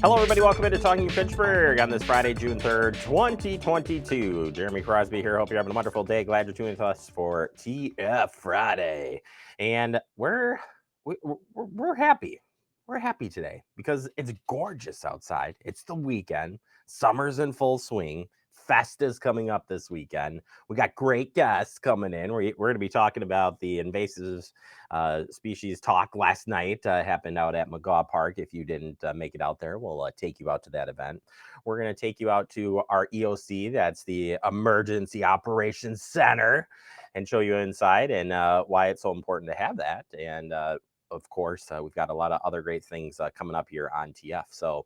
Hello, everybody. Welcome into Talking Fitchburg on this Friday, June 3rd, 2022. Jeremy Crosby here. Hope you're having a wonderful day. Glad you're tuning with us for TF Friday. And we're happy. We're happy today because it's gorgeous outside. It's the weekend. Summer's in full swing. Festa's coming up this weekend. We got great guests coming in. We're going to be talking about the invasive species talk last night. Happened out at McGaw Park. If you didn't make it out there, we'll take you out to that event. We're going to take you out to our EOC. That's the Emergency Operations Center, and show you inside and why it's so important to have that. And of course, we've got a lot of other great things coming up here on TF. So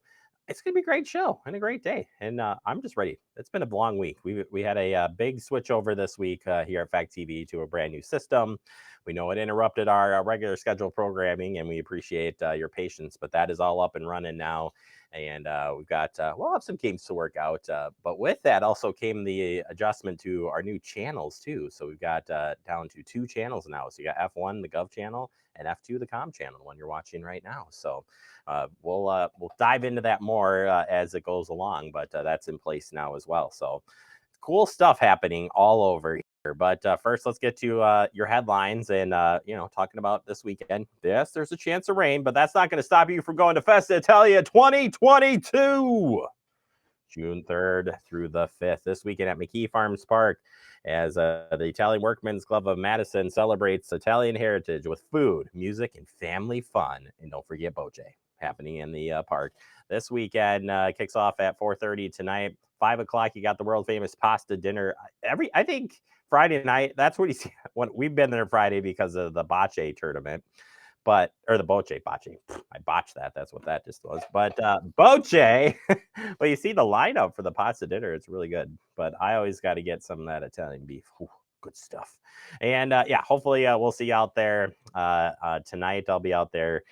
it's going to be a great show and a great day. And I'm just ready. It's been a long week. We had a big switch over this week here at Fact TV to a brand new system. We know it interrupted our regular scheduled programming, and we appreciate your patience. But that is all up and running now. And we've got, we'll have some games to work out. But with that also came the adjustment to our new channels, too. So we've got down to 2 channels now. So you got F1, the Gov channel, and F2, the Com channel, the one you're watching right now. So we'll dive into that more as it goes along, but that's in place now as well. So cool stuff happening all over here. But first, let's get to your headlines and talking about this weekend. Yes, there's a chance of rain, but that's not going to stop you from going to Festa Italia 2022. June 3rd through the 5th this weekend at McKee Farms Park, as the Italian Workmen's Club of Madison celebrates Italian heritage with food, music, and family fun. And don't forget Boche happening in the park this weekend. Kicks off at 4:30 tonight. 5 o'clock, you got the world famous pasta dinner. I think Friday night, that's what you see. When we've been there Friday because of the Bocce tournament. But or the Boche. I botched that. That's what that just was. But Boche, well, you see the lineup for the pasta dinner. It's really good. But I always got to get some of that Italian beef. Ooh, good stuff. And yeah, hopefully we'll see you out there tonight. I'll be out there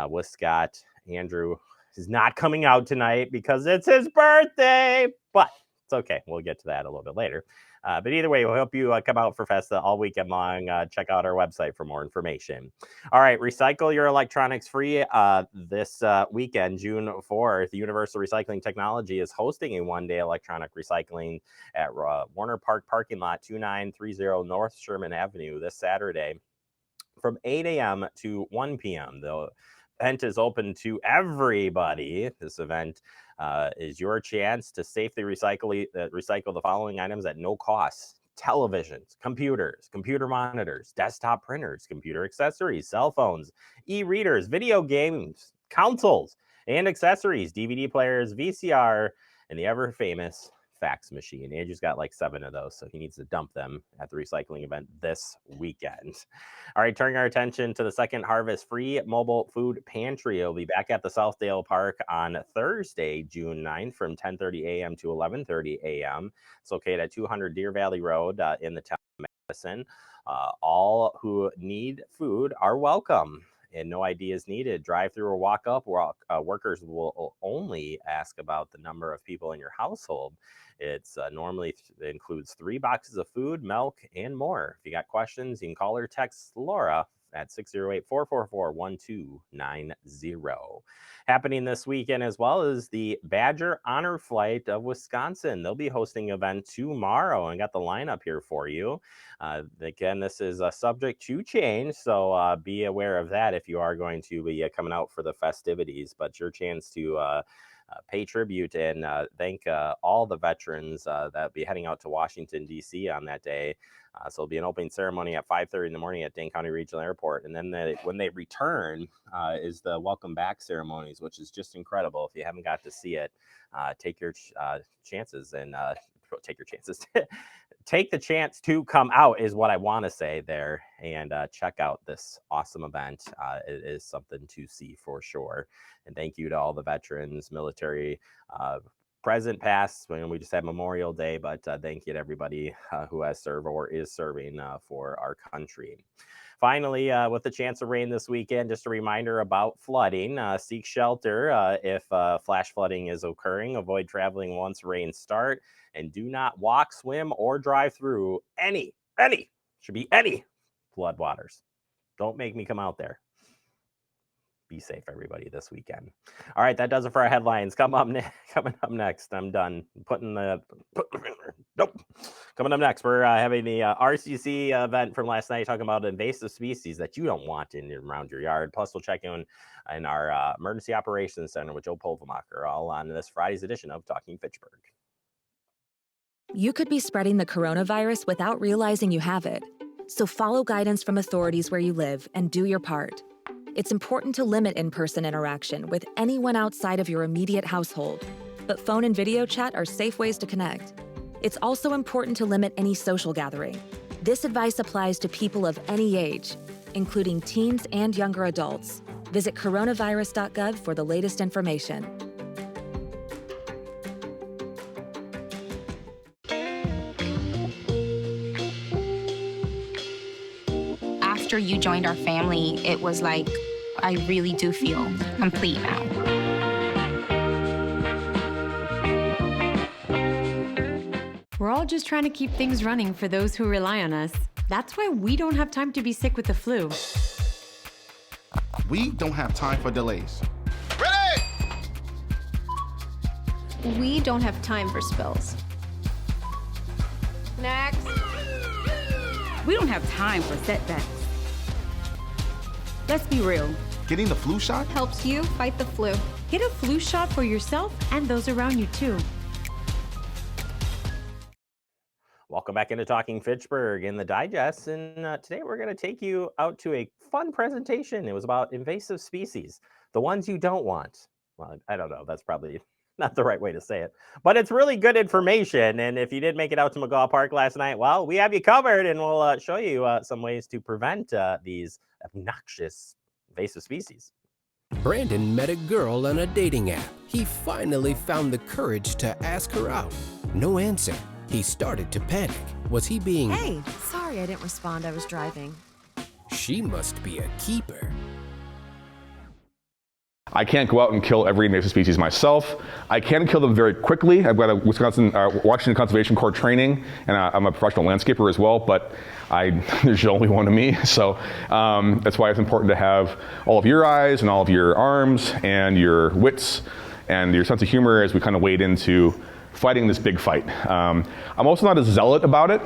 with Scott. Andrew is not coming out tonight because it's his birthday. But it's okay. We'll get to that a little bit later. But either way, we'll help you come out for Festa all weekend long. Check out our website for more information. All right, recycle your electronics free this weekend, June 4th. Universal Recycling Technology is hosting a one-day electronic recycling at Warner Park parking lot 2930 North Sherman Avenue this Saturday from 8 a.m. to 1 p.m. The event is open to everybody. This event is your chance to safely recycle the following items at no cost: televisions, computers, computer monitors, desktop printers, computer accessories, cell phones, e-readers, video games, consoles, and accessories, DVD players, VCR, and the ever famous fax machine. Andrew's got like 7 of those, so he needs to dump them at the recycling event this weekend. All right, turning our attention to the Second Harvest Free Mobile Food Pantry. It'll be back at the Southdale Park on Thursday, June 9th from 10:30 a.m. to 11:30 a.m. It's located at 200 Deer Valley Road in the town of Madison. All who need food are welcome, and no ID is needed. Drive through or walk up. Workers will only ask about the number of people in your household. It's normally includes 3 boxes of food, milk, and more. If you got questions, you can call or text Laura at 608-444-1290. Happening this weekend as well is the Badger Honor Flight of Wisconsin. They'll be hosting an event tomorrow and got the lineup here for you. Again, this is subject to change, so be aware of that if you are going to be coming out for the festivities. But your chance to pay tribute and thank all the veterans that will be heading out to Washington, D.C. on that day. So it'll be an opening ceremony at 5:30 in the morning at Dane County Regional Airport. And then when they return is the welcome back ceremonies, which is just incredible. If you haven't got to see it, take your chances and take your chances. Take the chance to come out is what I want to say there, and check out this awesome event. It is something to see for sure. And thank you to all the veterans, military, present, past. We just had Memorial Day, but thank you to everybody who has served or is serving for our country. Finally, with the chance of rain this weekend, just a reminder about flooding. Seek shelter if flash flooding is occurring. Avoid traveling once rains start. And do not walk, swim, or drive through any floodwaters. Don't make me come out there. be safe, everybody, this weekend. All right, that does it for our headlines. Coming up next, I'm done nope. Coming up next, we're having the RCC event from last night, talking about invasive species that you don't want in and around your yard. Plus, we'll check in our emergency operations center with Joe Polvemacher, all on this Friday's edition of Talking Fitchburg. You could be spreading the coronavirus without realizing you have it. So follow guidance from authorities where you live and do your part. It's important to limit in-person interaction with anyone outside of your immediate household, but phone and video chat are safe ways to connect. It's also important to limit any social gathering. This advice applies to people of any age, including teens and younger adults. Visit coronavirus.gov for the latest information. After you joined our family, it was like, I really do feel complete now. We're all just trying to keep things running for those who rely on us. That's why we don't have time to be sick with the flu. We don't have time for delays. Ready! We don't have time for spills. Next. We don't have time for setbacks. Let's be real. Getting the flu shot Helps you fight the flu. Get a flu shot for yourself and those around you too. Welcome back into Talking Fitchburg in the digest, and today we're going to take you out to a fun presentation. It was about invasive species, the ones you don't want. Well, I don't know. That's probably not the right way to say it, but it's really good information. And if you did make it out to McGaw Park last night, well, we have you covered, and we'll show you some ways to prevent these obnoxious invasive species. Brandon met a girl on a dating app. He finally found the courage to ask her out. No answer. He started to panic. Was he being... Hey, sorry I didn't respond. I was driving. She must be a keeper. I can't go out and kill every invasive species myself. I can kill them very quickly. I've got a Washington Conservation Corps training, and I'm a professional landscaper as well, but there's only one of me. So that's why it's important to have all of your eyes and all of your arms and your wits and your sense of humor as we kind of wade into fighting this big fight. I'm also not a zealot about it.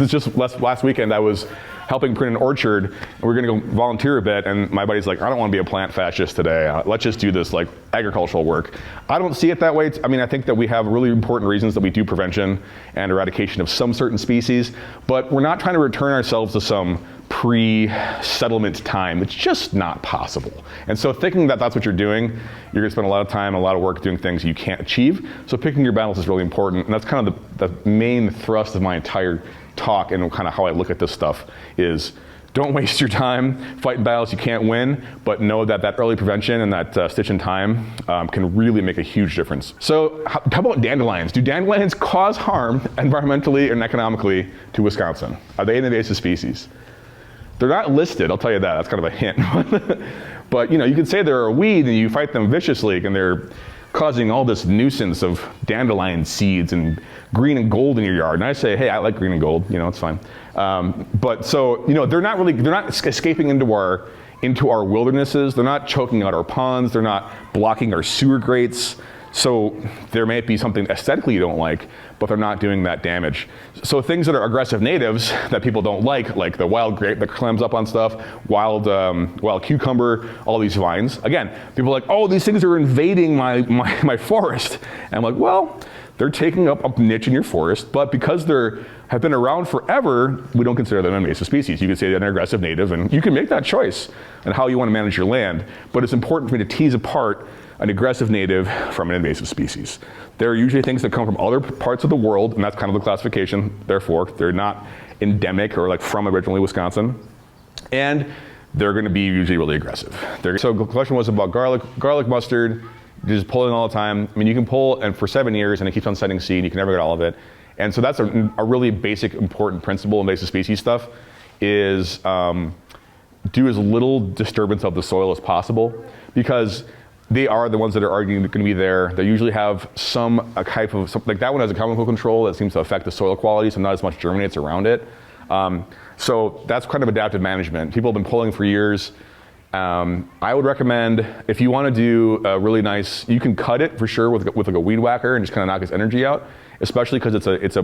Just last weekend I was helping print an orchard, and we're gonna go volunteer a bit, and my buddy's like, I don't wanna be a plant fascist today. Let's just do this like agricultural work. I don't see it that way. I mean, I think that we have really important reasons that we do prevention and eradication of some certain species, but we're not trying to return ourselves to some pre-settlement time. It's just not possible. And so thinking that that's what you're doing, you're gonna spend a lot of time, a lot of work doing things you can't achieve. So picking your battles is really important, and that's kind of the main thrust of my entire talk and kind of how I look at this stuff is don't waste your time fighting battles you can't win, but know that that early prevention and that stitch in time can really make a huge difference. So how about dandelions? Do dandelions cause harm environmentally and economically to Wisconsin? Are they an invasive species? They're not listed, I'll tell you that, that's kind of a hint. But you know, you can say they're a weed and you fight them viciously and they're causing all this nuisance of dandelion seeds and green and gold in your yard. And I say, hey, I like green and gold, you know, it's fine. But so, you know, they're not escaping into our wildernesses. They're not choking out our ponds. They're not blocking our sewer grates. So there may be something aesthetically you don't like, but they're not doing that damage. So things that are aggressive natives that people don't like the wild grape that climbs up on stuff, wild cucumber, all these vines. Again, people are like, oh, these things are invading my forest. And I'm like, well, they're taking up a niche in your forest, but because have been around forever, we don't consider them an invasive species. You can say they're an aggressive native, and you can make that choice on how you want to manage your land. But it's important for me to tease apart an aggressive native from an invasive species. There are usually things that come from other parts of the world, and that's kind of the classification. Therefore, they're not endemic or like from originally Wisconsin. And they're gonna be usually really aggressive. So the question was about garlic mustard, just pulling all the time. I mean, you can pull and for 7 years and it keeps on setting seed, you can never get all of it. And so that's a really basic, important principle in invasive species stuff is do as little disturbance of the soil as possible, because they are the ones that are going to be there. They usually have like that one has a chemical control that seems to affect the soil quality, so not as much germinates around it. So that's kind of adaptive management. People have been pulling for years. I would recommend, if you want to do a really nice, you can cut it for sure with like a weed whacker and just kind of knock its energy out, especially because it's a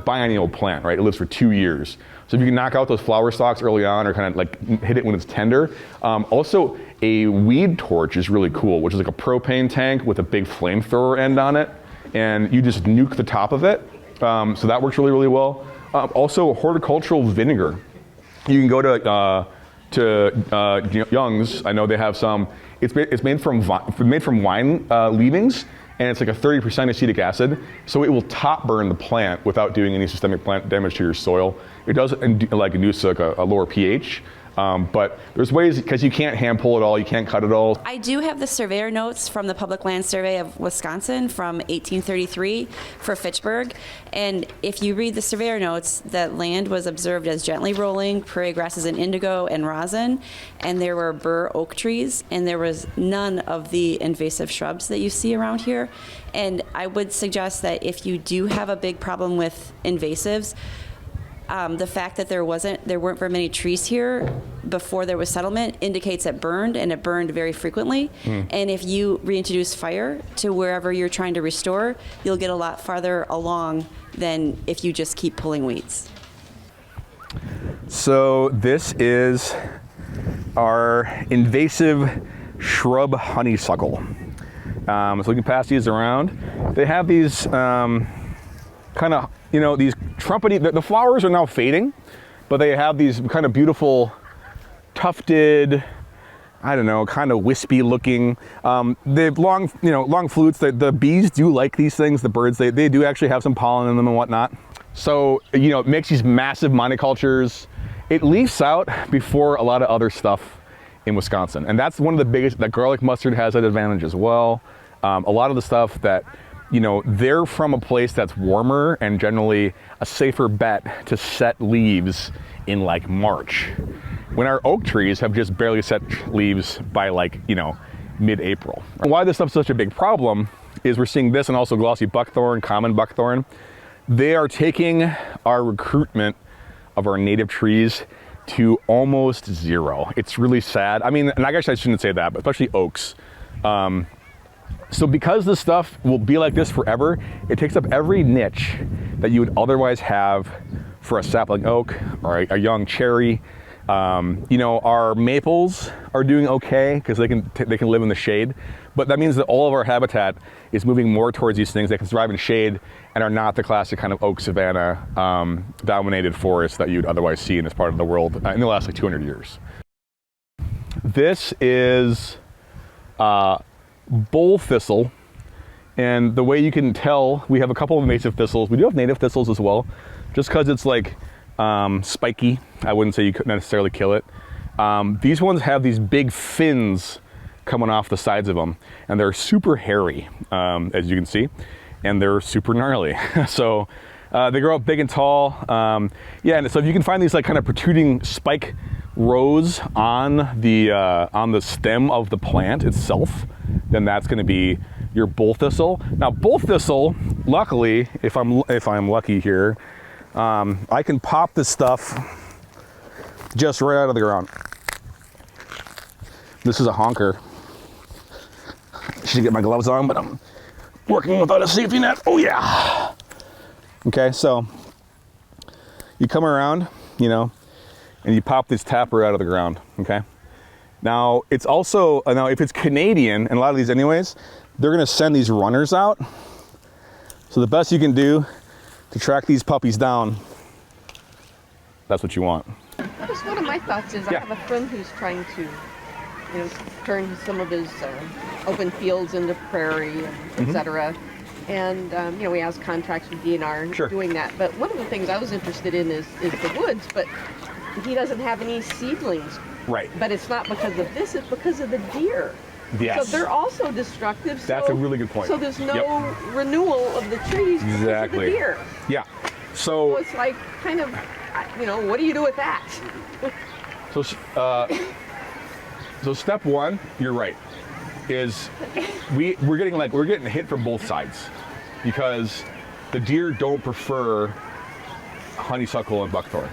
biennial plant, right? It lives for 2 years. So if you can knock out those flower stalks early on or kind of like hit it when it's tender. Also, a weed torch is really cool, which is like a propane tank with a big flamethrower end on it, and you just nuke the top of it. So that works really, really well. Also, horticultural vinegar. You can go to Young's. I know they have some. It's made from wine leavings, and it's like a 30% acetic acid. So it will top burn the plant without doing any systemic plant damage to your soil. It does induce like a lower pH. But there's ways, because you can't hand pull it all, you can't cut it all. I do have the surveyor notes from the Public Land Survey of Wisconsin from 1833 for Fitchburg. And if you read the surveyor notes, that land was observed as gently rolling, prairie grasses and indigo and rosin, and there were bur oak trees, and there was none of the invasive shrubs that you see around here. And I would suggest that if you do have a big problem with invasives, the fact that there weren't very many trees here before there was settlement indicates it burned, and it burned very frequently. And if you reintroduce fire to wherever you're trying to restore, you'll get a lot farther along than if you just keep pulling weeds. So this is our invasive shrub honeysuckle. So we can pass these around. They have these kind of, these trumpety, the flowers are now fading, but they have these kind of beautiful tufted, I don't know, kind of wispy looking. They have long flutes. The bees do like these things. The birds, they do actually have some pollen in them and whatnot. So, it makes these massive monocultures. It leafs out before a lot of other stuff in Wisconsin. And that's one of the biggest, that garlic mustard has that advantage as well. A lot of the stuff that, they're from a place that's warmer and generally a safer bet to set leaves in like March, when our oak trees have just barely set leaves by like, mid-April. Why this stuff's such a big problem is we're seeing this, and also glossy buckthorn, common buckthorn. They are taking our recruitment of our native trees to almost zero. It's really sad. I mean, and I guess I shouldn't say that, but especially oaks. So because this stuff will be like this forever, it takes up every niche that you would otherwise have for a sapling oak or a young cherry. Our maples are doing okay because they can live in the shade, but that means that all of our habitat is moving more towards these things that can survive in shade and are not the classic kind of oak savanna dominated forest that you'd otherwise see in this part of the world in the last 200 years. This is bull thistle, and the way you can tell, we have a couple of invasive thistles. We do have native thistles as well, just because it's like spiky. I wouldn't say you couldn't necessarily kill it. These ones have these big fins coming off the sides of them, and they're super hairy, as you can see, and they're super gnarly. So they grow up big and tall. And so if you can find these like kind of protruding spike rows on the stem of the plant itself, then that's going to be your bull thistle. Now, bull thistle, luckily, if I'm lucky here, I can pop this stuff just right out of the ground. This is a honker. I should get my gloves on, but I'm working without a safety net. Oh yeah. Okay, so you come around, and you pop this tapper out of the ground, okay? Now, it's also, if it's Canadian, and a lot of these anyways, they're gonna send these runners out. So the best you can do to track these puppies down, that's what you want. Just one of my thoughts is I have a friend who's trying to, turn some of his open fields into prairie, and et cetera. And, he has contracts with DNR doing that. But one of the things I was interested in is the woods, but he doesn't have any seedlings. Right. But it's not because of this, it's because of the deer. Yes. So they're also destructive. That's a really good point. So there's no renewal of the trees because of the deer. Yeah. So it's like kind of, what do you do with that? So step one, you're right, is we're getting hit from both sides, because the deer don't prefer honeysuckle and buckthorn.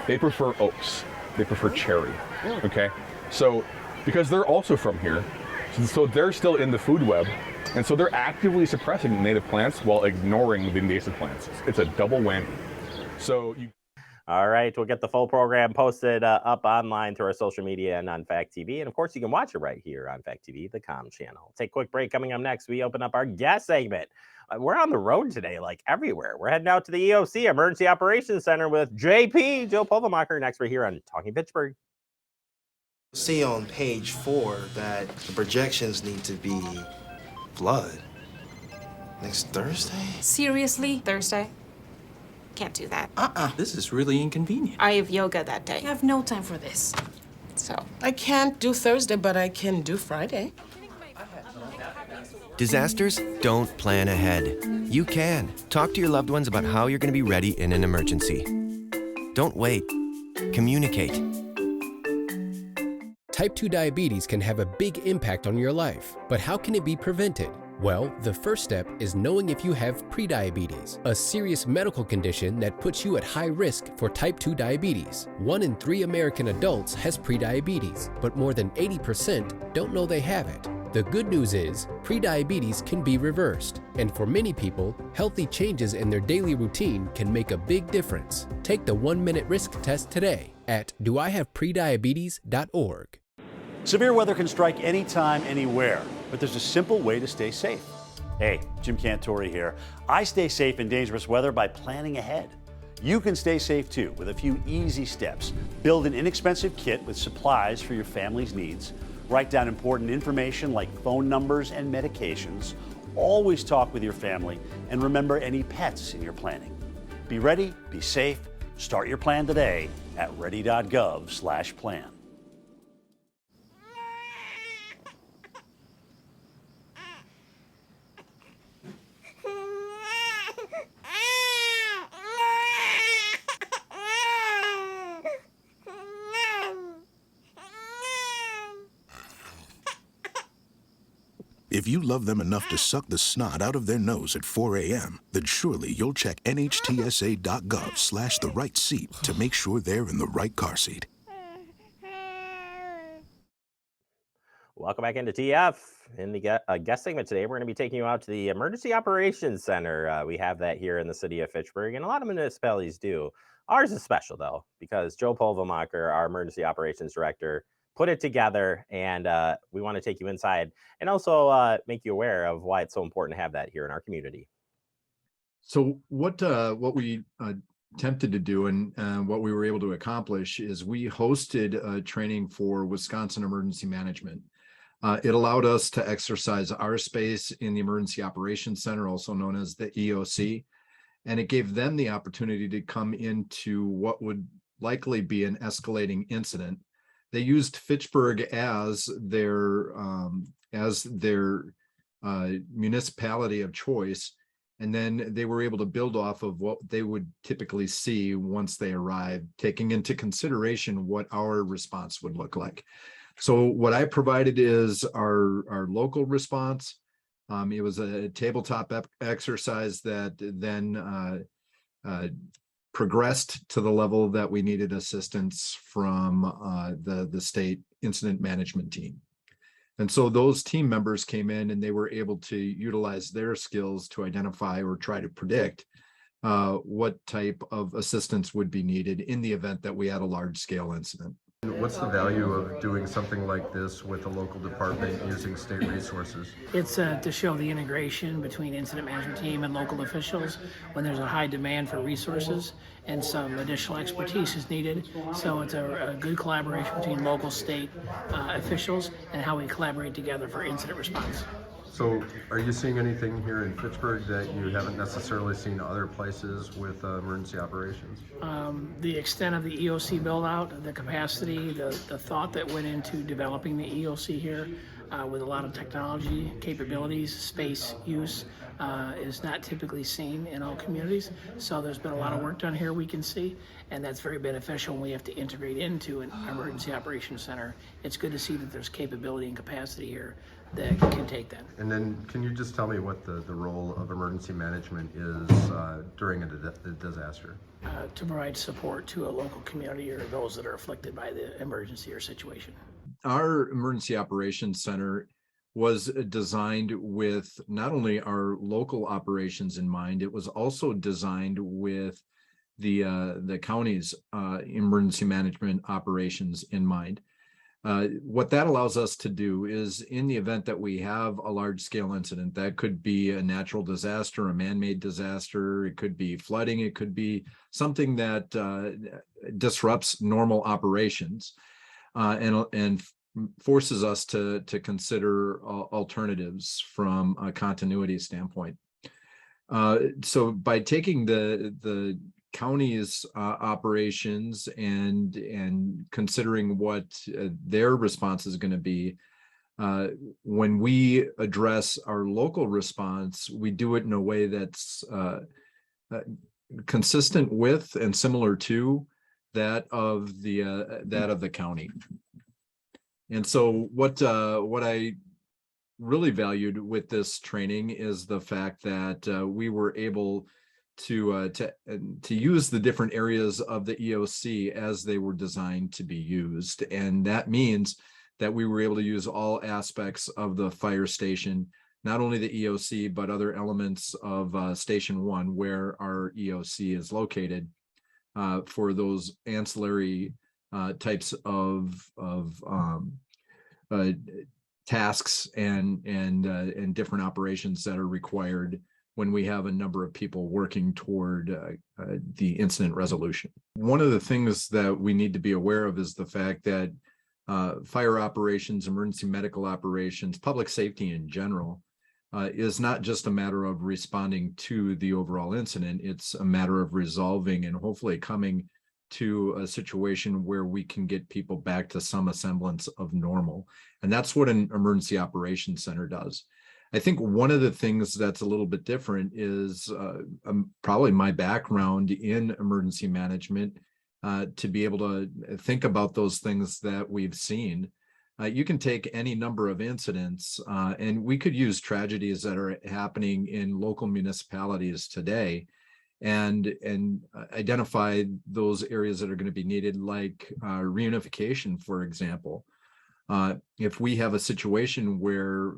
They prefer oaks. they prefer cherry. Okay, so because they're also from here, so they're still in the food web, and so they're actively suppressing native plants while ignoring the invasive plants. It's a double whammy. So you. All right, we'll get the full program posted up online through our social media and on Fact TV. And of course, you can watch it right here on Fact TV, the comm channel. Take a quick break. Coming up next, we open up our guest segment. We're on the road today, like everywhere. We're heading out to the EOC, Emergency Operations Center, with JP, Joe Polvemacher, next we're here on Talking Fitchburg. See on page 4 that the projections need to be flood next Thursday? Seriously? Thursday? Can't do that. This is really inconvenient. I have yoga that day. I have no time for this. So. I can't do Thursday, but I can do Friday. Disasters don't plan ahead. You can. Talk to your loved ones about how you're going to be ready in an emergency. Don't wait. Communicate. Type 2 diabetes can have a big impact on your life, but how can it be prevented? Well, the first step is knowing if you have prediabetes, a serious medical condition that puts you at high risk for type 2 diabetes. 1 in 3 American adults has prediabetes, but more than 80% don't know they have it. The good news is, prediabetes can be reversed, and for many people, healthy changes in their daily routine can make a big difference. Take the 1-minute risk test today at doihaveprediabetes.org. Severe weather can strike anytime, anywhere, but there's a simple way to stay safe. Hey, Jim Cantori here. I stay safe in dangerous weather by planning ahead. You can stay safe too with a few easy steps. Build an inexpensive kit with supplies for your family's needs. Write down important information like phone numbers and medications. Always talk with your family, and remember any pets in your planning. Be ready, be safe. Start your plan today at ready.gov/plan. If you love them enough to suck the snot out of their nose at 4 a.m., then surely you'll check nhtsa.gov/the right seat to make sure they're in the right car seat. Welcome back into TF. In the guest segment today, we're going to be taking you out to the Emergency Operations Center. We have that here in the city of Fitchburg, and a lot of municipalities do. Ours is special, though, because Joe Polvemacher, our Emergency Operations Director, put it together, and we want to take you inside and also make you aware of why it's so important to have that here in our community. So what we attempted to do and what we were able to accomplish is we hosted a training for Wisconsin Emergency Management. It allowed us to exercise our space in the Emergency Operations Center, also known as the EOC, and it gave them the opportunity to come into what would likely be an escalating incident. They used Fitchburg as their municipality of choice, and then they were able to build off of what they would typically see once they arrived, taking into consideration what our response would look like. So what I provided is our local response. It was a tabletop exercise that then progressed to the level that we needed assistance from the state incident management team. And so those team members came in and they were able to utilize their skills to identify or try to predict what type of assistance would be needed in the event that we had a large scale incident. What's the value of doing something like this with a local department using state resources? It's to show the integration between incident management team and local officials when there's a high demand for resources and some additional expertise is needed. So it's a good collaboration between local, state officials and how we collaborate together for incident response. So are you seeing anything here in Fitchburg that you haven't necessarily seen other places with emergency operations? The extent of the EOC build out, the capacity, the thought that went into developing the EOC here with a lot of technology capabilities, space use is not typically seen in all communities. So there's been a lot of work done here we can see, and that's very beneficial when we have to integrate into an emergency operations center. It's good to see that there's capability and capacity here that can take that. And then can you just tell me what the role of emergency management is during a disaster? To provide support to a local community or those that are afflicted by the emergency or situation. Our emergency operations center was designed with not only our local operations in mind, it was also designed with the county's emergency management operations in mind. What that allows us to do is, in the event that we have a large scale incident, that could be a natural disaster, a man-made disaster, it could be flooding, it could be something that disrupts normal operations and forces us to consider alternatives from a continuity standpoint. So by taking the county's operations and considering what their response is going to be, when we address our local response, we do it in a way that's consistent with and similar to that of the county. And so what I really valued with this training is the fact that we were able to use the different areas of the EOC as they were designed to be used. And that means that we were able to use all aspects of the fire station, not only the EOC, but other elements of Station 1, where our EOC is located, for those ancillary types of tasks and different operations that are required when we have a number of people working toward the incident resolution. One of the things that we need to be aware of is the fact that fire operations, emergency medical operations, public safety in general, is not just a matter of responding to the overall incident. It's a matter of resolving and hopefully coming to a situation where we can get people back to some semblance of normal. And that's what an emergency operations center does. I think one of the things that's a little bit different is probably my background in emergency management, to be able to think about those things that we've seen. You can take any number of incidents, and we could use tragedies that are happening in local municipalities today and identify those areas that are going to be needed, like reunification, for example. If we have a situation where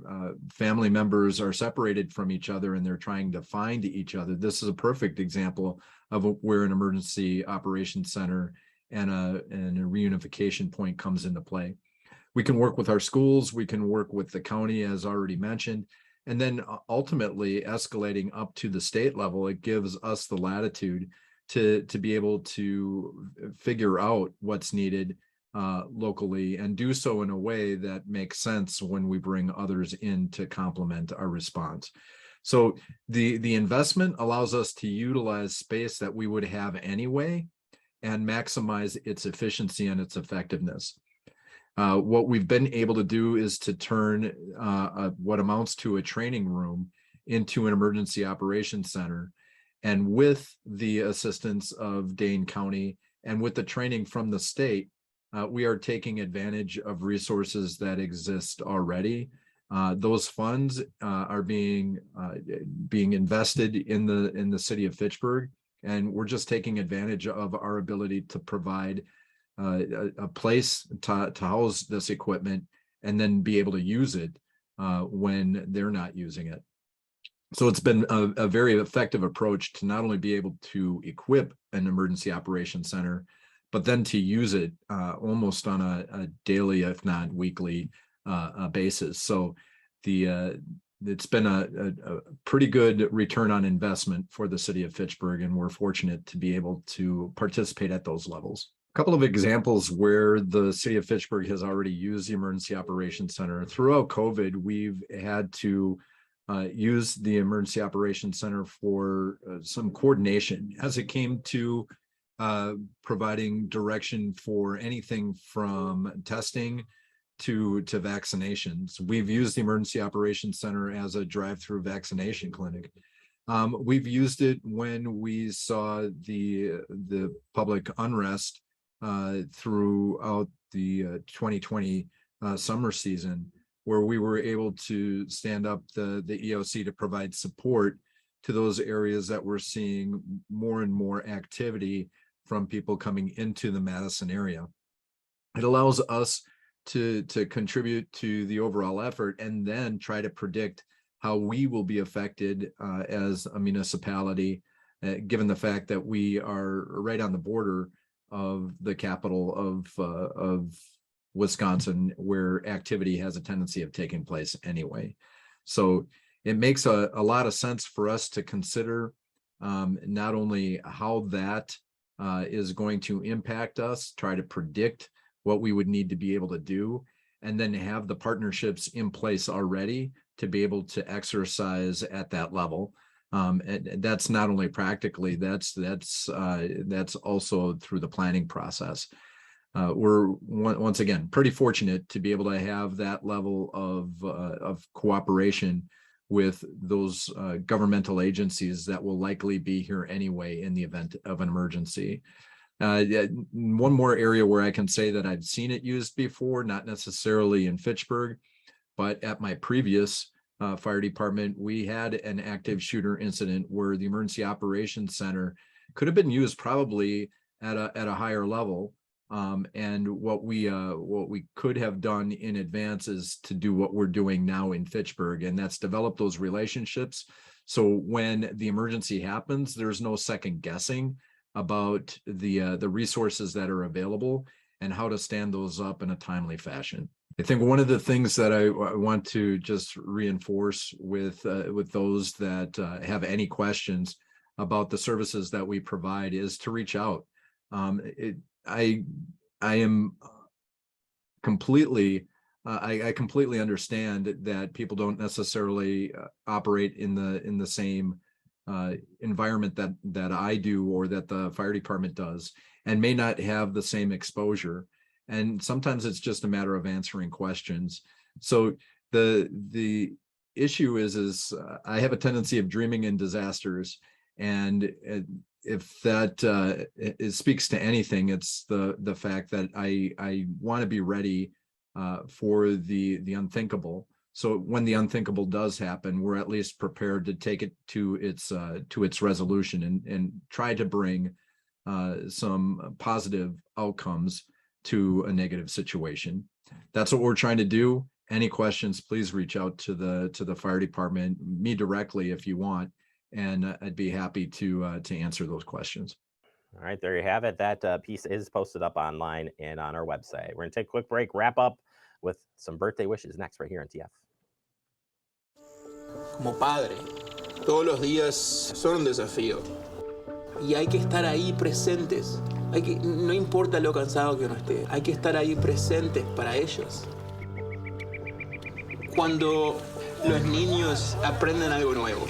family members are separated from each other and they're trying to find each other, this is a perfect example of where an emergency operations center and a reunification point comes into play. We can work with our schools, we can work with the county, as already mentioned, and then ultimately escalating up to the state level. It gives us the latitude to be able to figure out what's needed locally and do so in a way that makes sense when we bring others in to complement our response. So the investment allows us to utilize space that we would have anyway and maximize its efficiency and its effectiveness. What we've been able to do is to turn what amounts to a training room into an emergency operations center. And with the assistance of Dane County and with the training from the state, we are taking advantage of resources that exist already. Those funds are being invested in the city of Fitchburg, and we're just taking advantage of our ability to provide a place to house this equipment and then be able to use it when they're not using it. So it's been a very effective approach to not only be able to equip an emergency operations center, but then to use it almost on a daily, if not weekly, basis. So it's been a pretty good return on investment for the city of Fitchburg, and we're fortunate to be able to participate at those levels. A couple of examples where the city of Fitchburg has already used the Emergency Operations Center. Throughout COVID, we've had to use the Emergency Operations Center for some coordination as it came to providing direction for anything from testing to vaccinations. We've used the Emergency Operations Center as a drive-through vaccination clinic. We've used it when we saw the public unrest throughout the 2020 summer season, where we were able to stand up the EOC to provide support to those areas that we're seeing more and more activity from people coming into the Madison area. It allows us to contribute to the overall effort and then try to predict how we will be affected as a municipality, given the fact that we are right on the border of the capital of Wisconsin, where activity has a tendency of taking place anyway. So it makes a lot of sense for us to consider not only how that is going to impact us, try to predict what we would need to be able to do, and then have the partnerships in place already to be able to exercise at that level. And that's not only practically, that's also through the planning process. We're once again pretty fortunate to be able to have that level of cooperation with those governmental agencies that will likely be here anyway in the event of an emergency. One more area where I can say that I've seen it used before, not necessarily in Fitchburg, but at my previous fire department, we had an active shooter incident where the Emergency Operations Center could have been used probably at a higher level. And what we could have done in advance is to do what we're doing now in Fitchburg, and that's develop those relationships. So when the emergency happens, there's no second guessing about the resources that are available and how to stand those up in a timely fashion. I think one of the things that I want to just reinforce with those that have any questions about the services that we provide is to reach out. I am completely, I completely understand that people don't necessarily operate in the same environment that I do or that the fire department does, and may not have the same exposure. And sometimes it's just a matter of answering questions. So the issue is I have a tendency of dreaming in disasters, and if that it speaks to anything, it's the fact that I want to be ready for the unthinkable. So when the unthinkable does happen, we're at least prepared to take it to its resolution and try to bring some positive outcomes to a negative situation. That's what we're trying to do. Any questions, please reach out to the fire department, me directly if you want, and I'd be happy to answer those questions. All right, there you have it. That piece is posted up online and on our website. We're gonna take a quick break, wrap up with some birthday wishes next right here on TF. Como padre, todos los días son un desafío y hay que estar ahí presentes. No importa lo cansado que uno esté, hay que estar ahí presentes para ellos. Cuando los niños aprenden algo nuevo,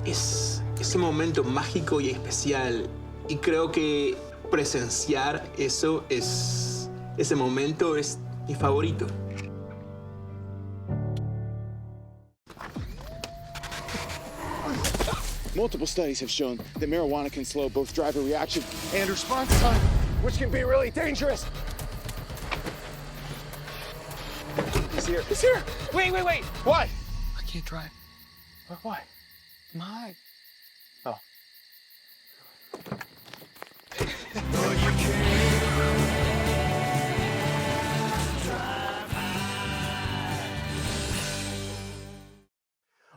es ese momento mágico y especial, y creo que presenciar eso ese momento es mi favorito. Multiple studies have shown that marijuana can slow both driver reaction and response time, which can be really dangerous. He's here. He's here. Wait. What? I can't drive. Why? I'm high. Oh.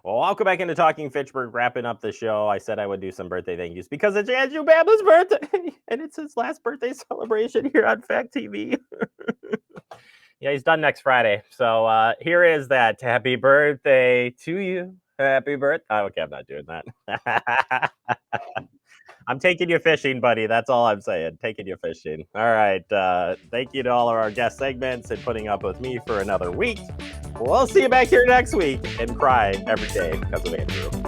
Well, I'll go back into Talking Fitchburg, wrapping up the show. I said I would do some birthday thank yous because it's Andrew Bama's birthday, and it's his last birthday celebration here on Fact TV. Yeah, he's done next Friday. So here is that. Happy birthday to you. Happy birthday. Oh, okay, I'm not doing that. I'm taking you fishing, buddy. That's all I'm saying. Taking you fishing. All right. Thank you to all of our guest segments and putting up with me for another week. We'll see you back here next week and cry every day because of Andrew.